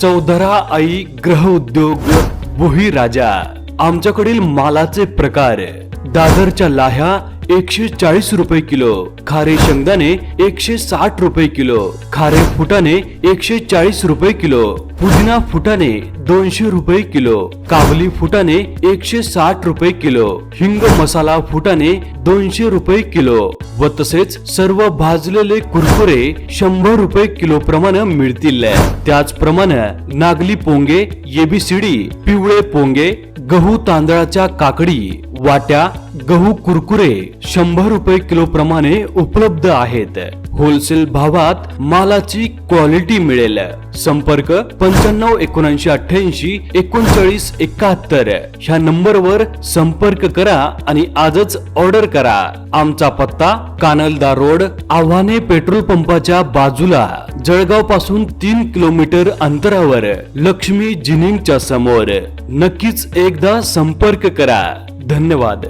चौधरा आई ग्रह उद्योग भोई राजा। आमच्याकडील मालाचे प्रकार: दादरच्या लाह्या 140 रुपये किलो, खारे शेंगदाणे 160 रुपये किलो, खारे फुटाणे 140 रुपये किलो, पुदिना फुटाणे 200 रुपये किलो, काबली फुटाणे 160 रुपये किलो, हिंग मसाला फुटाणे 200 रुपये किलो व तसेच सर्व भाजलेले कुरकुरे 100 रुपये किलो प्रमाणे मिळतील। त्याचप्रमाणे नागली पोंगे, एबीसीडी, पिवळे पोंगे, गहू तांदळाच्या काकडी, वाट्या, गहू कुरकुरे 100 रुपये किलो प्रमाणे उपलब्ध आहेत। होलसेल भावात मालाची क्वालिटी मिळेल। संपर्क 957988 3971 ह्या नंबरवर संपर्क करा आणि आजच ऑर्डर करा। आमचा पत्ता कानलदा रोड, आव्हाने पेट्रोल पंपाच्या बाजूला, जळगाव पासून 3 किलोमीटर अंतरावर, लक्ष्मी जिनिंगच्या समोर। नक्कीच एकदा संपर्क करा। धन्यवाद।